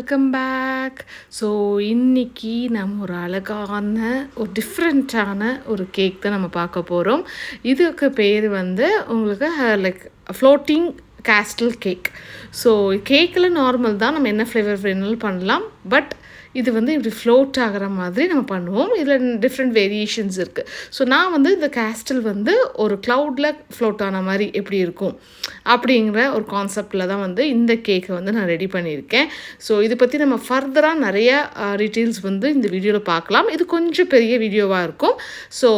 Welcome back. So இன்றைக்கி நம்ம ஒரு அழகான ஒரு டிஃப்ரெண்ட்டான ஒரு கேக் தான் நம்ம பார்க்க போகிறோம். இதுக்கு பேர் வந்து உங்களுக்கு like floating castle cake. So கேக்கில் நார்மல் தான், நம்ம என்ன ஃப்ளேவர் வேணாலும் பண்ணலாம். பட் இது வந்து இப்படி ஃப்ளோட் ஆகிற மாதிரி நம்ம பண்ணுவோம். இதில் டிஃப்ரெண்ட் வேரியேஷன்ஸ் இருக்குது. ஸோ நான் வந்து இந்த கேஸ்டில் வந்து ஒரு க்ளவுடில் ஃப்ளோட் ஆன மாதிரி எப்படி இருக்கும் அப்படிங்கிற ஒரு கான்செப்டில் தான் வந்து இந்த கேக்கை வந்து நான் ரெடி பண்ணியிருக்கேன். ஸோ இதை பற்றி நம்ம ஃபர்தராக நிறைய டீட்டெயில்ஸ் வந்து இந்த வீடியோவில் பார்க்கலாம். இது கொஞ்சம் பெரிய வீடியோவாக இருக்கும். ஸோ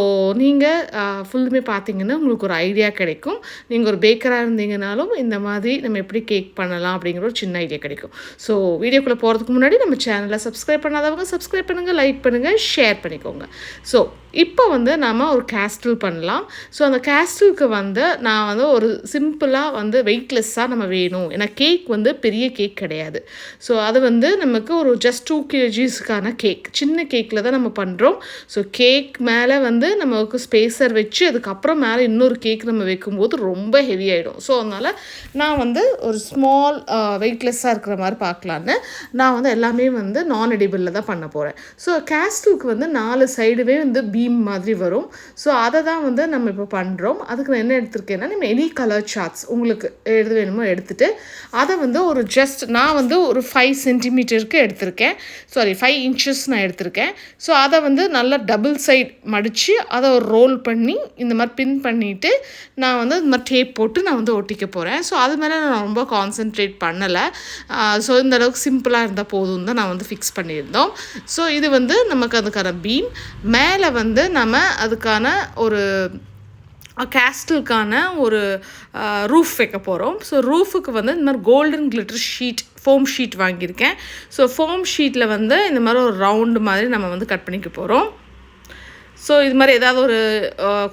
நீங்கள் ஃபுல்லுமே பார்த்தீங்கன்னா உங்களுக்கு ஒரு ஐடியா கிடைக்கும். நீங்கள் ஒரு பேக்கராக இருந்தீங்கனாலும் இந்த மாதிரி நம்ம எப்படி கேக் பண்ணலாம் அப்படிங்கிற ஒரு சின்ன ஐடியா கிடைக்கும். ஸோ வீடியோக்குள்ளே போகிறதுக்கு முன்னாடி நம்ம சேனலை சப்ஸ்கிரைப் பண்ணாதவங்க சப்ஸ்கிரைப் பண்ணுங்கள், லைக் பண்ணுங்கள், ஷேர் பண்ணிக்கோங்க. ஸோ இப்போ வந்து நாம் ஒரு கேஸ்டில் பண்ணலாம். ஸோ அந்த கேஸ்டிலுக்கு வந்து நான் வந்து ஒரு சிம்பிளாக வந்து வெயிட்லெஸ்ஸாக நம்ம வேணும். ஏன்னா கேக் வந்து பெரிய கேக் கிடையாது. ஸோ அது வந்து நமக்கு ஒரு ஜஸ்ட் 2 kgsக்கான கேக், சின்ன கேக்கில் தான் நம்ம பண்ணுறோம். ஸோ கேக் மேலே வந்து நமக்கு ஸ்பேஸர் வச்சு அதுக்கப்புறம் மேலே இன்னொரு கேக் நம்ம வைக்கும்போது ரொம்ப ஹெவி ஆகிடும். ஸோ அதனால் நான் வந்து ஒரு ஸ்மால் வெயிட்லெஸ்ஸாக இருக்கிற மாதிரி பார்க்கலான்னு நான் வந்து எல்லாமே வந்து நான் எடிபிளில் தான் பண்ண போகிறேன். ஸோ கேஸ்டிலுக்கு வந்து 4 சைடுவே வந்து பீம் மாதிரி வரும். ஸோ அதை தான் வந்து நம்ம இப்போ பண்ணுறோம். அதுக்கு நான் என்ன எடுத்திருக்கேன்னா, நம்ம எனி கலர் சார்ட்ஸ் உங்களுக்கு எது வேணுமோ எடுத்துகிட்டு அதை வந்து ஒரு ஜஸ்ட் நான் வந்து ஒரு 5 சென்டிமீட்டருக்கு எடுத்திருக்கேன். 5 இன்ச்சஸ் நான் எடுத்திருக்கேன். ஸோ அதை வந்து நல்லா டபுள் சைட் மடித்து அதை ஒரு ரோல் பண்ணி இந்த மாதிரி பின் பண்ணிவிட்டு நான் வந்து இந்த மாதிரி டேப் போட்டு நான் வந்து ஒட்டிக்க போகிறேன். ஸோ அது மேலே நான் ரொம்ப கான்சென்ட்ரேட் பண்ணலை. ஸோ இந்த அளவுக்கு சிம்பிளாக இருந்தால் போதும் தான் நான் வந்து ஃபிக்ஸ் பண்ணியிருந்தோம். ஸோ இது வந்து நமக்கு அதுக்கான பீம். மேலே வந்து நம்ம அதுக்கான ஒரு கேஸ்டிலுக்கான ஒரு ரூஃப் வைக்க போகிறோம். ஸோ ரூஃபுக்கு வந்து இந்த மாதிரி golden glitter sheet, foam sheet வாங்கியிருக்கேன். ஸோ ஃபோம் ஷீட்டில் வந்து இந்த மாதிரி ஒரு ரவுண்டு மாதிரி நம்ம வந்து கட் பண்ணிக்க போகிறோம். ஸோ இது மாதிரி ஏதாவது ஒரு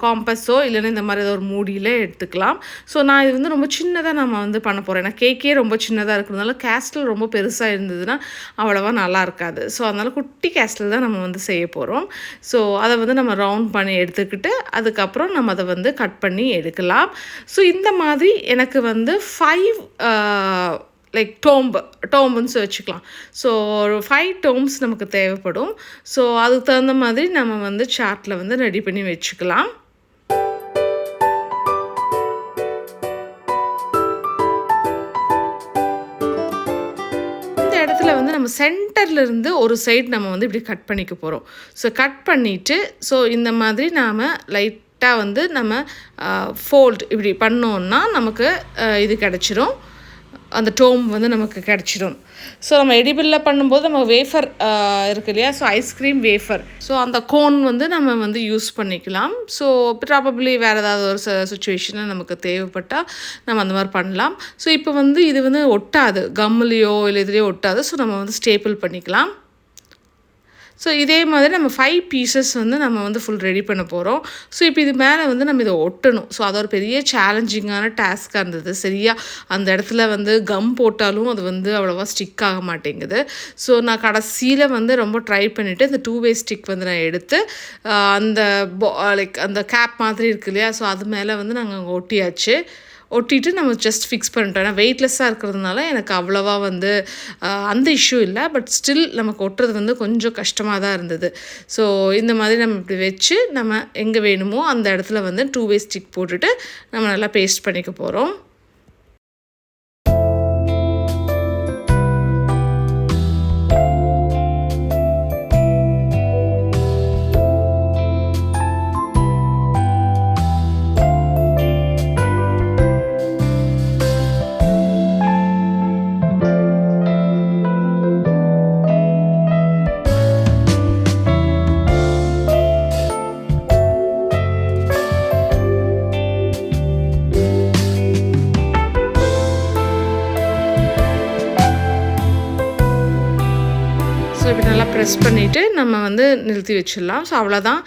காம்பஸோ இல்லைன்னா இந்த மாதிரி ஏதாவது ஒரு மூடியில் எடுத்துக்கலாம். ஸோ நான் இது வந்து ரொம்ப சின்னதாக நம்ம வந்து பண்ண போகிறேன். ஏன்னா கேக்கே ரொம்ப சின்னதாக இருக்கிறதுனால கேஸ்டில் ரொம்ப பெருசாக இருந்ததுன்னா அவ்வளோவா நல்லா இருக்காது. ஸோ அதனால் குட்டி கேஸ்டில் தான் நம்ம வந்து செய்ய போகிறோம். ஸோ அதை வந்து நம்ம ரவுண்ட் பண்ணி எடுத்துக்கிட்டு அதுக்கப்புறம் நம்ம அதை வந்து கட் பண்ணி எடுக்கலாம். ஸோ இந்த மாதிரி எனக்கு வந்து 5 லைக் டோம்புன்னு வச்சுக்கலாம். ஸோ ஒரு 5 டோம்ஸ் நமக்கு தேவைப்படும். ஸோ அதுக்கு தகுந்த மாதிரி நம்ம வந்து சார்ட்டில் வந்து ரெடி பண்ணி வச்சுக்கலாம். இந்த இடத்துல வந்து நம்ம சென்டர்லேருந்து ஒரு சைடு நம்ம வந்து இப்படி கட் பண்ணிக்க போகிறோம். ஸோ கட் பண்ணிவிட்டு ஸோ இந்த மாதிரி நாம் லைட்டாக வந்து நம்ம ஃபோல்ட் இப்படி பண்ணோன்னா நமக்கு இது கிடச்சிரும். அந்த டோம் வந்து நமக்கு கிடச்சிடும். ஸோ நம்ம எடிபிளில் பண்ணும்போது நம்ம வேஃபர் இருக்குது இல்லையா, ஸோ ஐஸ்கிரீம் வேஃபர், ஸோ அந்த கோன் வந்து நம்ம வந்து யூஸ் பண்ணிக்கலாம். ஸோ ப்ராபப்ளி வேறு ஏதாவது ஒரு சுச்சுவேஷனில் நமக்கு தேவைப்பட்டால் நம்ம அந்த மாதிரி பண்ணலாம். ஸோ இப்போ வந்து இது வந்து ஒட்டாது, கம்முலையோ இல்லை இதுலேயோ ஒட்டாது. ஸோ நம்ம வந்து ஸ்டேப்பிள் பண்ணிக்கலாம். ஸோ இதே மாதிரி நம்ம 5 பீசஸ் வந்து நம்ம வந்து ஃபுல் ரெடி பண்ண போகிறோம். ஸோ இப்போ இது மேலே வந்து நம்ம இதை ஒட்டணும். ஸோ அது ஒரு பெரிய சேலஞ்சிங்கான டாஸ்க்காக இருந்தது. சரியாக அந்த இடத்துல வந்து கம் போட்டாலும் அது வந்து அவ்வளோவா ஸ்டிக் ஆக மாட்டேங்குது. ஸோ நான் கடைசியில் வந்து ரொம்ப ட்ரை பண்ணிவிட்டு இந்த 2-way ஸ்டிக் வந்து நான் எடுத்து அந்த லைக் அந்த கேப் மாதிரி இருக்குது இல்லையா, ஸோ அது மேலே வந்து நாங்கள் அங்கே ஒட்டியாச்சு. ஒட்டிட்டு நம்ம ஜஸ்ட் ஃபிக்ஸ் பண்ணிட்டோம். ஏன்னா வெயிட்லெஸ்ஸாக இருக்கிறதுனால எனக்கு அவ்வளோவா வந்து அந்த இஷ்யூ இல்லை. பட் ஸ்டில் நமக்கு ஒட்டுறது வந்து கொஞ்சம் கஷ்டமாக தான் இருந்தது. ஸோ இந்த மாதிரி நம்ம இப்படி வச்சு நம்ம எங்கே வேணுமோ அந்த இடத்துல வந்து 2-way ஸ்டிக் போட்டுட்டு நம்ம நல்லா பேஸ்ட் பண்ணிக்க போகிறோம். ஸோ இப்படி நல்லா ப்ரெஸ் பண்ணிவிட்டு நம்ம வந்து நிறுத்தி வச்சிடலாம். ஸோ அவ்வளோதான்.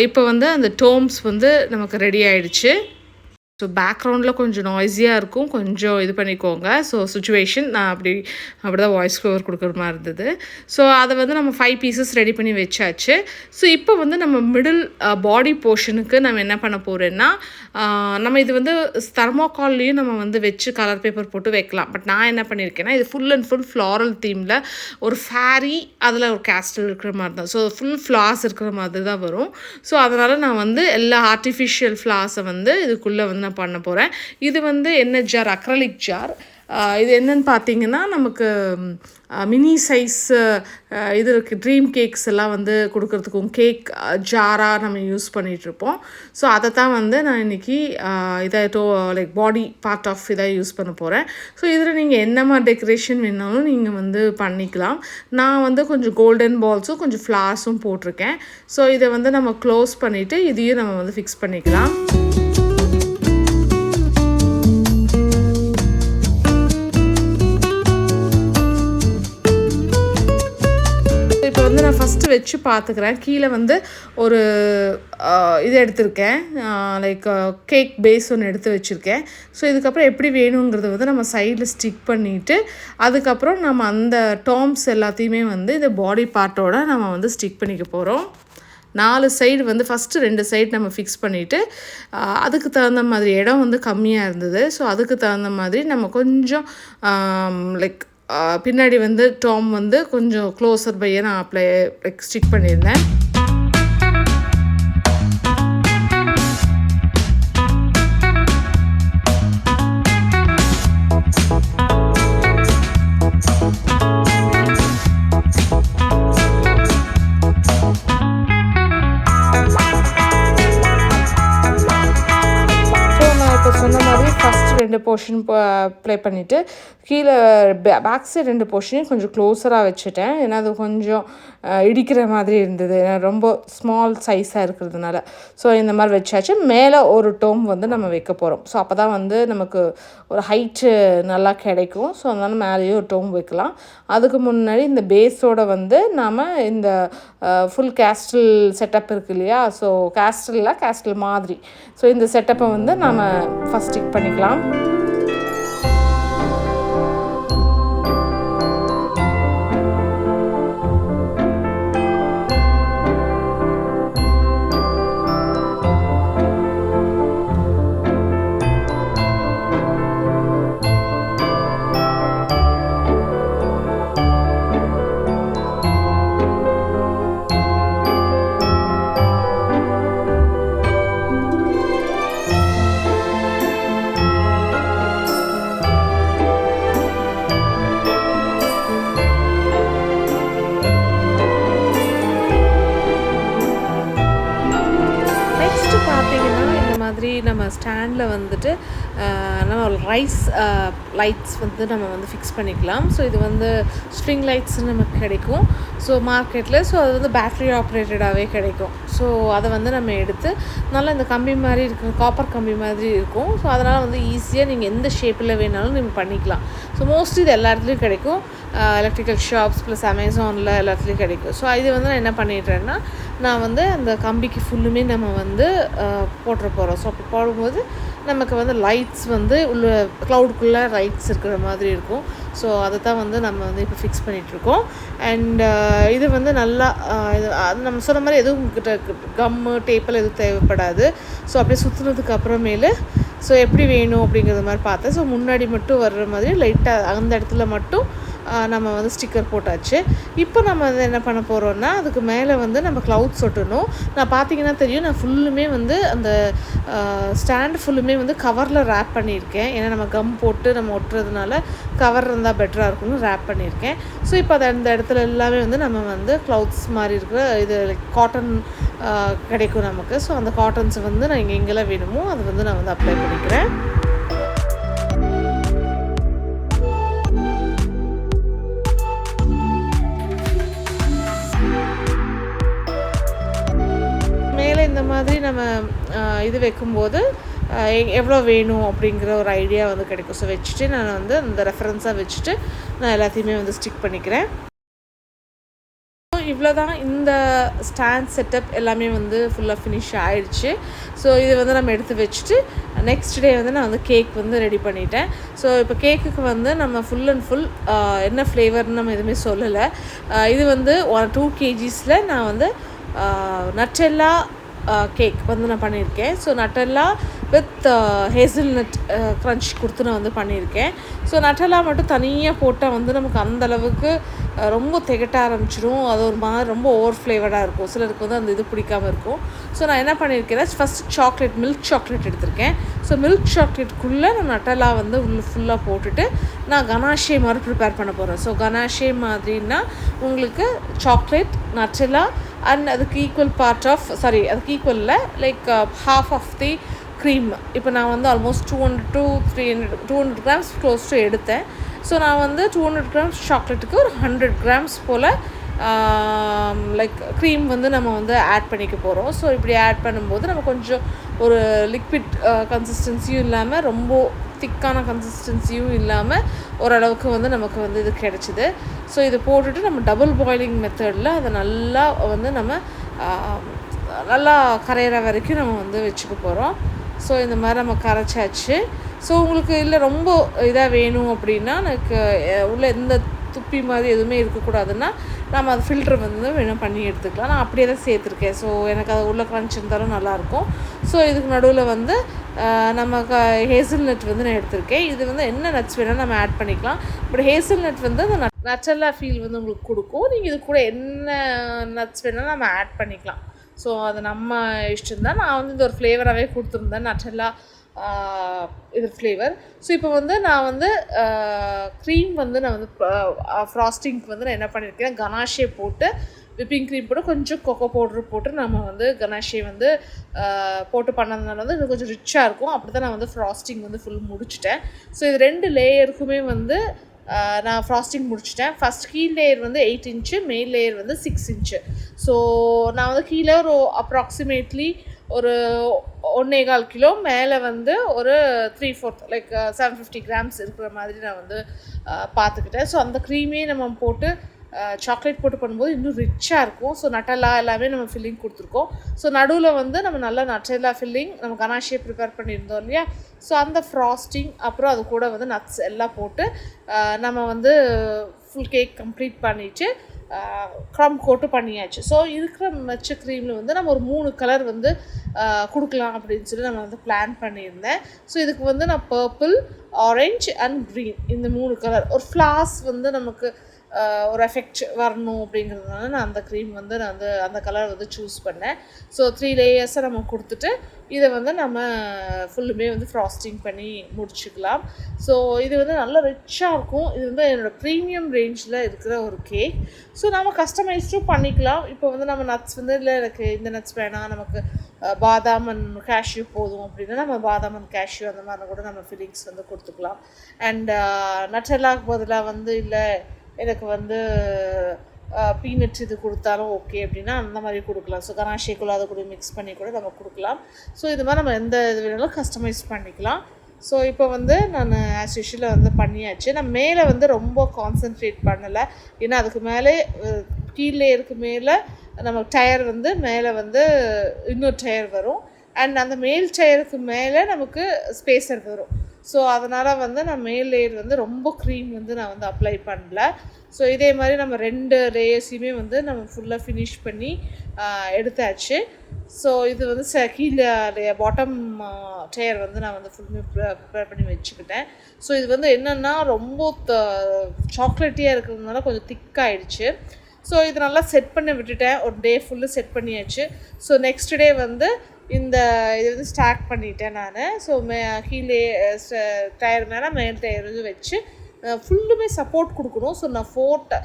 இப்போ வந்து அந்த டோம்ஸ் வந்து நமக்கு ரெடி ஆகிடுச்சு. ஸோ பேக்ரவுண்டில் கொஞ்சம் நாய்ஸியாக இருக்கும், கொஞ்சம் இது பண்ணிக்கோங்க. ஸோ சிச்சுவேஷன் நான் அப்படி தான் வாய்ஸ் ஓவர் கொடுக்குற மாதிரி இருந்தது. ஸோ அதை வந்து நம்ம 5 பீசஸ் ரெடி பண்ணி வச்சாச்சு. ஸோ இப்போ வந்து நம்ம மிடில் பாடி போர்ஷனுக்கு நம்ம என்ன பண்ண போகிறோன்னா, நம்ம இது வந்து தெர்மோகால்லையும் நம்ம வந்து வச்சு கலர் பேப்பர் போட்டு வைக்கலாம். பட் நான் என்ன பண்ணியிருக்கேன்னா, இது ஃபுல் அண்ட் ஃபுல் ஃப்ளாரல் தீமில் ஒரு ஃபேரி, அதில் ஒரு கேஸ்டல் இருக்கிற மாதிரி தான். ஸோ ஃபுல் ஃப்ளார்ஸ் இருக்கிற மாதிரி தான் வரும். ஸோ அதனால் நான் வந்து எல்லா ஆர்டிஃபிஷியல் ஃப்ளார்ஸை வந்து இதுக்குள்ளே வந்து நான் பண்ண போகிறேன். இது வந்து என்ன ஜார், அக்ரலிக் ஜார். இது என்னன்னு பார்த்தீங்கன்னா, நமக்கு மினி சைஸ் இது இருக்குது, ட்ரீம் கேக்ஸ் எல்லாம் வந்து கொடுக்குறதுக்கும் கேக் ஜாராக நம்ம யூஸ் பண்ணிகிட்ருப்போம். ஸோ அதை தான் வந்து நான் இன்றைக்கி இதை லைக் பாடி பார்ட் ஆஃப் இதாக யூஸ் பண்ண போகிறேன். ஸோ இதில் நீங்கள் என்ன மாதிரி டெக்கரேஷன் வேணாலும் நீங்கள் வந்து பண்ணிக்கலாம். நான் வந்து கொஞ்சம் கோல்டன் பால்ஸும் கொஞ்சம் ஃப்ளார்ஸும் போட்டிருக்கேன். ஸோ இதை வந்து நம்ம க்ளோஸ் பண்ணிவிட்டு இதையும் நம்ம வந்து ஃபிக்ஸ் பண்ணிக்கலாம். இப்போ வந்து நான் ஃபஸ்ட்டு வச்சு பார்த்துக்கிறேன். கீழே வந்து ஒரு இது எடுத்திருக்கேன், லைக் கேக் பேஸ் ஒன்று எடுத்து வச்சுருக்கேன். ஸோ இதுக்கப்புறம் எப்படி வேணுங்கிறத வந்து நம்ம சைடில் ஸ்டிக் பண்ணிவிட்டு, அதுக்கப்புறம் நம்ம அந்த டேர்ம்ஸ் எல்லாத்தையுமே வந்து இந்த பாடி பார்ட்டோட நம்ம வந்து ஸ்டிக் பண்ணிக்க போகிறோம். 4 சைடு வந்து ஃபஸ்ட்டு 2 சைடு நம்ம ஃபிக்ஸ் பண்ணிவிட்டு, அதுக்கு தகுந்த மாதிரி இடம் வந்து கம்மியாக இருந்தது. ஸோ அதுக்கு தகுந்த மாதிரி நம்ம கொஞ்சம் லைக் பின்னாடி வந்து டாம் வந்து கொஞ்சம் க்ளோசர் பையை நான் லைக் ஸ்டிக் பண்ணியிருந்தேன். சொன்ன மாதிரி ஃபஸ்ட்டு 2 போர்ஷன் ப்ளே பண்ணிவிட்டு, கீழே பேக் சைடு 2 போர்ஷனையும் கொஞ்சம் க்ளோஸராக வச்சுட்டேன். ஏன்னா அது கொஞ்சம் இடிக்கிற மாதிரி இருந்தது, ரொம்ப ஸ்மால் சைஸாக இருக்கிறதுனால. ஸோ இந்த மாதிரி வச்சாச்சு. மேலே ஒரு டோம் வந்து நம்ம வைக்க போகிறோம். ஸோ அப்போ தான் வந்து நமக்கு ஒரு ஹைட்டு நல்லா கிடைக்கும். ஸோ அதனால் மேலேயும் ஒரு டோம் வைக்கலாம். அதுக்கு முன்னாடி இந்த பேஸோடு வந்து நாம் இந்த ஃபுல் கேஸ்டல் செட்டப் இருக்குது இல்லையா, ஸோ கேஸ்டல் மாதிரி. ஸோ இந்த செட்டப்பை வந்து நாம் ஃபஸ்ட் ஸ்டிக் பண்ணிக்கலாம். நம்ம ஸ்டாண்டில் வந்துட்டு நம்ம ரைஸ் லைட்ஸ் வந்து நம்ம வந்து ஃபிக்ஸ் பண்ணிக்கலாம். ஸோ இது வந்து ஸ்ட்ரிங் லைட்ஸ் நமக்கு கிடைக்கும் ஸோ மார்க்கெட்டில். ஸோ அது வந்து பேட்ரி ஆப்ரேட்டடாகவே கிடைக்கும். ஸோ அதை வந்து நம்ம எடுத்து நல்லா இந்த கம்பி மாதிரி இருக்கும், காப்பர் கம்பி மாதிரி இருக்கும். ஸோ அதனால் வந்து ஈஸியாக நீங்கள் எந்த ஷேப்பில் வேணாலும் நீங்கள் பண்ணிக்கலாம். ஸோ மோஸ்ட்லி இது எல்லா இடத்துலையும் கிடைக்கும், எலக்ட்ரிக்கல் ஷாப்ஸ் ப்ளஸ் அமேசானில் எல்லாத்துலேயும் கிடைக்கும். ஸோ இது வந்து நான் என்ன பண்ணிடுறேன்னா, நான் வந்து அந்த கம்பிக்கு ஃபுல்லுமே நம்ம வந்து போட்டுற போகிறோம். ஸோ அப்படி போடும்போது நமக்கு வந்து லைட்ஸ் வந்து உள்ள க்ளவுடுக்குள்ளே லைட்ஸ் இருக்கிற மாதிரி இருக்கும். ஸோ அதை தான் வந்து நம்ம வந்து இப்போ ஃபிக்ஸ் பண்ணிகிட்ருக்கோம். அண்ட் இது வந்து நல்லா அது நம்ம சொன்ன மாதிரி எதுவும் கிட்ட கம்மு டேப்பெல்லாம் எதுவும் தேவைப்படாது. ஸோ அப்படியே சுற்றுனதுக்கு அப்புறமேலு ஸோ எப்படி வேணும் அப்படிங்கிற மாதிரி பார்த்தேன். ஸோ முன்னாடி மட்டும் வர்ற மாதிரி லைட்டாக அந்த இடத்துல மட்டும் நம்ம வந்து ஸ்டிக்கர் போட்டாச்சு. இப்போ நம்ம வந்து என்ன பண்ண போகிறோன்னா, அதுக்கு மேலே வந்து நம்ம க்ளவுட்ஸ் ஒட்டணும். நான் பார்த்தீங்கன்னா தெரியும், நான் ஃபுல்லுமே வந்து அந்த ஸ்டாண்டு ஃபுல்லுமே வந்து கவரில் ரேப் பண்ணியிருக்கேன். ஏன்னா நம்ம கம் போட்டு நம்ம ஒட்டுறதுனால கவர் இருந்தால் பெட்டராக இருக்கும்னு ரேப் பண்ணியிருக்கேன். ஸோ இப்போ அது அந்த இடத்துல எல்லாமே வந்து நம்ம வந்து க்ளவுட்ஸ் மாதிரி இருக்கிற இது காட்டன் கிடைக்கும் நமக்கு. ஸோ அந்த காட்டன்ஸை வந்து நான் எங்கெங்கெல்லாம் வேணுமோ அதை வந்து நான் வந்து அப்ளை பண்ணிக்கிறேன். இந்த மாதிரி நம்ம இது வைக்கும்போது எவ்வளோ வேணும் அப்படிங்கிற ஒரு ஐடியா வந்து கிடைக்கும். ஸோ வச்சுட்டு நான் வந்து அந்த ரெஃபரன்ஸாக வச்சுட்டு நான் எல்லாத்தையுமே வந்து ஸ்டிக் பண்ணிக்கிறேன். இவ்வளோ தான் இந்த ஸ்டாண்ட் செட்டப் எல்லாமே வந்து ஃபுல்லாக ஃபினிஷ் ஆகிடுச்சு. ஸோ இது வந்து நம்ம எடுத்து வச்சுட்டு நெக்ஸ்ட் டே வந்து நான் வந்து கேக் வந்து ரெடி பண்ணிட்டேன். ஸோ இப்போ கேக்குக்கு வந்து நம்ம ஃபுல் அண்ட் ஃபுல் என்ன ஃப்ளேவர்னு நம்ம எதுவுமே சொல்லலை. இது வந்து 2 kgsல நான் வந்து நட்டெல்லா கேக் வந்து நான் பண்ணியிருக்கேன். ஸோ நட்டெல்லா வித் ஹேசல்நட் க்ரன்ச் கொடுத்து நான் வந்து பண்ணியிருக்கேன். ஸோ நட்டெல்லா மட்டும் தனியாக போட்டால் வந்து நமக்கு அந்தளவுக்கு ரொம்ப திகட்ட ஆரம்பிச்சிடும். அது ஒரு மாதிரி ரொம்ப ஓவர் ஃப்ளேவர்டாக இருக்கும். சிலருக்கு வந்து அந்த இது பிடிக்காமல் இருக்கும். ஸோ நான் என்ன பண்ணியிருக்கேன்னா ஃபஸ்ட்டு மில்க் சாக்லேட் எடுத்திருக்கேன். ஸோ மில்க் சாக்லேட்டுக்குள்ளே நான் நட்டெல்லா வந்து ஃபுல்லாக போட்டுட்டு நான் கனாஷே மாதிரி ப்ரிப்பேர் பண்ண போகிறேன். ஸோ கனாஷே மாதிரின்னா உங்களுக்கு சாக்லேட், நட்டெல்லா அண்ட் அதுக்கு ஈக்குவலில் like half of the cream. இப்போ நான் வந்து ஆல்மோஸ்ட் 200 grams க்ளோஸ் டு எடுத்தேன். ஸோ நான் வந்து 200 grams சாக்லேட்டுக்கு ஒரு 100 grams போல் லைக் க்ரீம் வந்து நம்ம வந்து ஆட் பண்ணிக்க போகிறோம். ஸோ இப்படி ஆட் பண்ணும்போது நம்ம கொஞ்சம் ஒரு லிக்விட் கன்சிஸ்டன்சியும் இல்லாமல் ரொம்ப திக்கான கன்சிஸ்டன்சியும் இல்லாமல் ஓரளவுக்கு வந்து நமக்கு வந்து இது கிடச்சிது. ஸோ இதை போட்டுட்டு நம்ம டபுள் பாயிலிங் மெத்தடில் அதை நல்லா வந்து நம்ம நல்லா கரையிற வரைக்கும் நம்ம வந்து வச்சுக்க போகிறோம். ஸோ இந்த மாதிரி நம்ம கரைச்சாச்சு. ஸோ உங்களுக்கு இல்லை ரொம்ப இதாக வேணும் அப்படின்னா எனக்கு உள்ள எந்த துப்பி மாதிரி எதுவுமே இருக்கக்கூடாதுன்னா நம்ம அது ஃபில்ட்ரு வந்து வேணும் பண்ணி எடுத்துக்கலாம். நான் அப்படியே தான் சேர்த்துருக்கேன். ஸோ எனக்கு அது உள்ள க்ரன்ச் இருந்தாலும் நல்லாயிருக்கும். ஸோ இதுக்கு நடுவில் வந்து நம்ம ஹேசல்நட் வந்து நான் எடுத்திருக்கேன். இது வந்து என்ன நட்ஸ் வேணாலும் நம்ம ஆட் பண்ணிக்கலாம். பட் ஹேசல்நட் வந்து அந்த நட்ஸெல்லாம் ஃபீல் வந்து உங்களுக்கு கொடுக்கும். நீங்கள் இது கூட என்ன நட்ஸ் வேணாலும் நம்ம ஆட் பண்ணிக்கலாம். ஸோ அது நம்ம இஷ்டம்தான். நான் வந்து இது ஒரு ஃப்ளேவராகவே கொடுத்துருந்தேன், நட்டெல்லா இது ஃப்ளேவர். ஸோ இப்போ வந்து நான் வந்து க்ரீம் வந்து நான் வந்து ஃப்ராஸ்டிங்க்கு வந்து நான் என்ன பண்ணியிருக்கேன், கனாஷே போட்டு விப்பிங் க்ரீம் போட்டு கொஞ்சம் கொக்கோ பவுட்ரு போட்டு நம்ம வந்து கனாஷே வந்து போட்டு பண்ணதுனால வந்து இது கொஞ்சம் ரிச்சாக இருக்கும். அப்படி தான் நான் வந்து ஃப்ராஸ்டிங் வந்து ஃபுல் முடிச்சிட்டேன். ஸோ இது 2 லேயருக்குமே வந்து நான் ஃப்ராஸ்டிங் முடிச்சிட்டேன். ஃபஸ்ட் கீழ் லேயர் வந்து 8 inch, மேல் லேயர் வந்து 6 inch. ஸோ நான் வந்து கீழே ஒரு அப்ராக்சிமேட்லி ஒரு 1.25 கிலோ, மேலே வந்து ஒரு 3/4 லைக் 750 grams இருக்கிற மாதிரி நான் வந்து பார்த்துக்கிட்டேன். ஸோ அந்த க்ரீமே நம்ம போட்டு சாக்லேட் போட்டு பண்ணும்போது இன்னும் ரிச்சாக இருக்கும். ஸோ நட்டெல்லா எல்லாமே நம்ம ஃபில்லிங் கொடுத்துருக்கோம். ஸோ நடுவில் வந்து நம்ம நல்லா நட்டெல்லா ஃபில்லிங் நம்ம கனாஷே ப்ரிப்பேர் பண்ணியிருந்தோம் இல்லையா. ஸோ அந்த ஃப்ராஸ்டிங் அப்புறம் அது கூட வந்து நட்ஸ் எல்லாம் போட்டு நம்ம வந்து ஃபுல் கேக் கம்ப்ளீட் பண்ணிவிட்டு க்ரம் கோட்டு பண்ணியாச்சு. ஸோ இருக்கிற மிச்ச க்ரீமில் வந்து நம்ம ஒரு 3 கலர் வந்து கொடுக்கலாம் அப்படின்னு சொல்லி நம்ம வந்து பிளான் பண்ணியிருந்தேன். ஸோ இதுக்கு வந்து நான் பர்பிள், ஆரஞ்சு அண்ட் க்ரீன் இந்த 3 கலர் ஒரு ஃப்ளாஸ் வந்து நமக்கு ஒரு எஃபெக்ட் வரணும் அப்படிங்கிறதுனால நான் அந்த க்ரீம் வந்து நான் வந்து அந்த கலர் வந்து சூஸ் பண்ணேன். ஸோ 3 லேயர்ஸை நம்ம கொடுத்துட்டு இதை வந்து நம்ம ஃபுல்லுமே வந்து ஃப்ராஸ்டிங் பண்ணி முடிச்சுக்கலாம். ஸோ இது வந்து நல்லா ரிச்சாக இருக்கும். இது வந்து என்னோடய ப்ரீமியம் ரேஞ்சில் இருக்கிற ஒரு கேக். ஸோ நம்ம கஸ்டமைஸ்டும் பண்ணிக்கலாம். இப்போ வந்து நம்ம நட்ஸ் வந்து இல்லை எனக்கு இந்த நட்ஸ் வேணாம், நமக்கு பாதாம் அண்ட் கேஷ்யூ போதும் அப்படின்னா நம்ம பாதாம் அண்ட் கேஷ்யூ அந்த மாதிரி கூட நம்ம ஃபில்லிங்ஸ் வந்து கொடுத்துக்கலாம். அண்ட் நட்டெல்லாக்கு பதிலாக வந்து இல்லை எனக்கு வந்து பீனட்ஸ் இது கொடுத்தாலும் ஓகே அப்படின்னா அந்த மாதிரி கொடுக்கலாம். ஸோ கனாஷேக்குள்ள அதை கூட மிக்ஸ் பண்ணி கூட நம்ம கொடுக்கலாம். ஸோ இது மாதிரி நம்ம எந்த இது வேணாலும் கஸ்டமைஸ் பண்ணிக்கலாம். ஸோ இப்போ வந்து நான் ஆஸ் யூஷுவலாக வந்து பண்ணியாச்சு. நான் மேலே வந்து ரொம்ப கான்சன்ட்ரேட் பண்ணலை. ஏன்னா அதுக்கு மேலே கீழே இருக்க மேலே நம்ம டயர் வந்து மேலே வந்து இன்னொரு டயர் வரும். அண்ட் அந்த மேல் டயருக்கு மேலே நமக்கு ஸ்பேசர் வரும். ஸோ அதனால் வந்து நான் மேல் லேயர் வந்து ரொம்ப க்ரீம் வந்து நான் வந்து அப்ளை பண்ணல. ஸோ இதே மாதிரி நம்ம 2 லேயர்ஸையுமே வந்து நம்ம ஃபுல்லாக ஃபினிஷ் பண்ணி எடுத்தாச்சு. ஸோ இது வந்து கீழே பாட்டம் டயர் வந்து நான் வந்து ஃபுல்லுமே ப்ரிப்பேர் பண்ணி வச்சுக்கிட்டேன். ஸோ இது வந்து என்னென்னா ரொம்ப சாக்லேட்டியாக இருக்கிறதுனால கொஞ்சம் திக்காகிடுச்சு. ஸோ இது நல்லா செட் பண்ணி விட்டுட்டேன். ஒரு டே ஃபுல்லு செட் பண்ணியாச்சு. ஸோ நெக்ஸ்ட் டே வந்து இது வந்து ஸ்டாக் பண்ணிட்டேன் நான். ஸோ கீழே டயர் மேலே மேல் டயர் வந்து வச்சு ஃபுல்லுமே சப்போர்ட் கொடுக்கணும். ஸோ நான் 5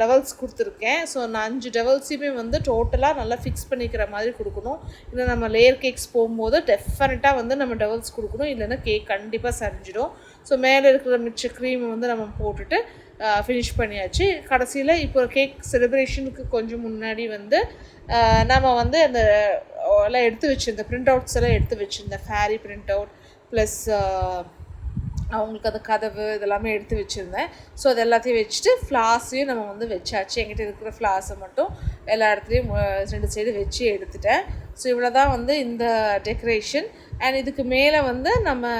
டவல்ஸ் கொடுத்துருக்கேன். ஸோ நான் 5 டவல்ஸையுமே வந்து டோட்டலாக நல்லா ஃபிக்ஸ் பண்ணிக்கிற மாதிரி கொடுக்கணும். இல்லை நம்ம லேயர் கேக்ஸ் போகும்போது டெஃபினட்டாக வந்து நம்ம டவல்ஸ் கொடுக்கணும், இல்லைன்னா கேக் கண்டிப்பாக சரிஞ்சிடும். ஸோ மேலே இருக்கிற மிச்ச க்ரீமை வந்து நம்ம போட்டுட்டு ஃபினிஷ் பண்ணியாச்சு. கடைசியில் இப்போ கேக் செலிப்ரேஷனுக்கு கொஞ்சம் முன்னாடி வந்து நம்ம வந்து அந்த எல்லாம் எடுத்து வச்சுருந்த ப்ரிண்ட் அவுட்ஸ் எல்லாம் எடுத்து வச்சுருந்தேன். ஃபேரி ப்ரிண்ட் அவுட் ப்ளஸ் அவங்களுக்கு அந்த கதவு இதெல்லாமே எடுத்து வச்சுருந்தேன். ஸோ அது எல்லாத்தையும் வச்சுட்டு ஃப்ளார்ஸையும் நம்ம வந்து வச்சாச்சு. என்கிட்ட இருக்கிற ஃப்ளார்ஸை மட்டும் எல்லா இடத்துலையும் 2 சைடு வச்சு எடுத்துட்டேன். ஸோ இவ்வளோ தான் வந்து இந்த டெக்கரேஷன். அண்ட் இதுக்கு மேலே வந்து நம்ம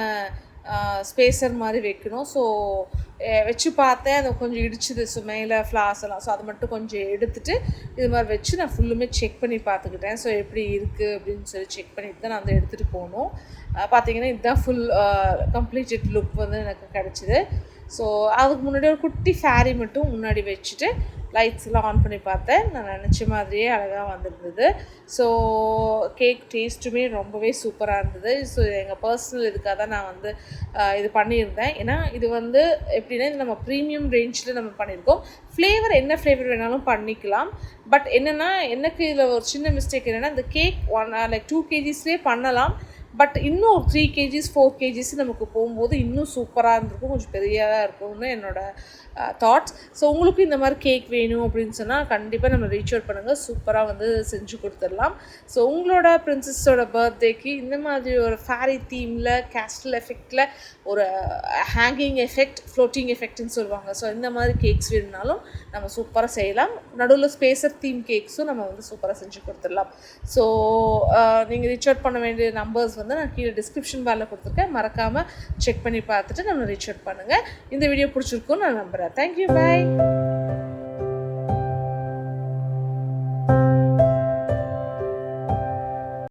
ஸ்பேசர் மாதிரி வைக்கணும். ஸோ வச்சு பார்த்தேன், அது கொஞ்சம் இடிச்சுது. ஸோ மேலே ஃப்ளார்ஸ் எல்லாம். ஸோ அது மட்டும் கொஞ்சம் எடுத்துகிட்டு இது மாதிரி வச்சு நான் ஃபுல்லுமே செக் பண்ணி பார்த்துக்கிட்டேன். ஸோ எப்படி இருக்குது அப்படின்னு சொல்லி செக் பண்ணிட்டு தான் நான் வந்து எடுத்துகிட்டு போகணும். பார்த்தீங்கன்னா இதுதான் ஃபுல் கம்ப்ளீட்டட் லுக் வந்து எனக்கு கிடச்சிது. ஸோ அதுக்கு முன்னாடி ஒரு குட்டி ஃபேரி மட்டும் முன்னாடி வச்சுட்டு லைட்ஸ் எல்லாம் ஆன் பண்ணி பார்த்தேன். நான் நினச்ச மாதிரியே அழகாக வந்துருந்தது. ஸோ கேக் டேஸ்ட்டுமே ரொம்பவே சூப்பராக இருந்தது. ஸோ எங்கள் பர்சனல் இதுக்காக தான் நான் வந்து இது பண்ணியிருந்தேன். ஏன்னா இது வந்து எப்படின்னா இது நம்ம ப்ரீமியம் ரேஞ்சில் நம்ம பண்ணியிருக்கோம். ஃப்ளேவர் என்ன ஃப்ளேவர் வேணாலும் பண்ணிக்கலாம். பட் என்னென்னா எனக்கு இதில் ஒரு சின்ன மிஸ்டேக் என்னென்னா இந்த கேக் 2 kgsலேயே பண்ணலாம். பட் இன்னும் 3 kgs 4 kgs நமக்கு போகும்போது இன்னும் சூப்பராக இருந்திருக்கும், கொஞ்சம் பெரியதாக இருக்கும்னு என்னோடய தாட்ஸ். ஸோ உங்களுக்கும் இந்த மாதிரி கேக் வேணும் அப்படின்னு சொன்னால் கண்டிப்பாக நம்ம ரீச் அவுட் பண்ணுங்கள். சூப்பராக வந்து செஞ்சு கொடுத்துடலாம். ஸோ உங்களோட பிரின்சஸோட பர்த்டேக்கு இந்த மாதிரி ஒரு ஃபேரி தீமில் கேஸ்டல் எஃபெக்டில் ஒரு ஹேங்கிங் எஃபெக்ட், ஃப்ளோட்டிங் எஃபெக்ட்னு சொல்லுவாங்க. ஸோ இந்த மாதிரி கேக்ஸ் வேணுனாலும் நம்ம சூப்பராக செய்யலாம். நடுவில் ஸ்பேசர் தீம் கேக்ஸும் நம்ம வந்து சூப்பராக செஞ்சு கொடுத்துடலாம். ஸோ நீங்கள் ரீச் அவுட் பண்ண வேண்டிய நம்பர்ஸ் வந்து நான் கீழே டிஸ்கிரிப்ஷன் பாரில் கொடுத்துருக்கேன். மறக்காமல் செக் பண்ணி பார்த்துட்டு நம்ம ரீச் அவுட் பண்ணுங்கள். இந்த வீடியோ பிடிச்சிருக்குன்னு நான் நம்புகிறேன். தேங்க்யூ, பாய்.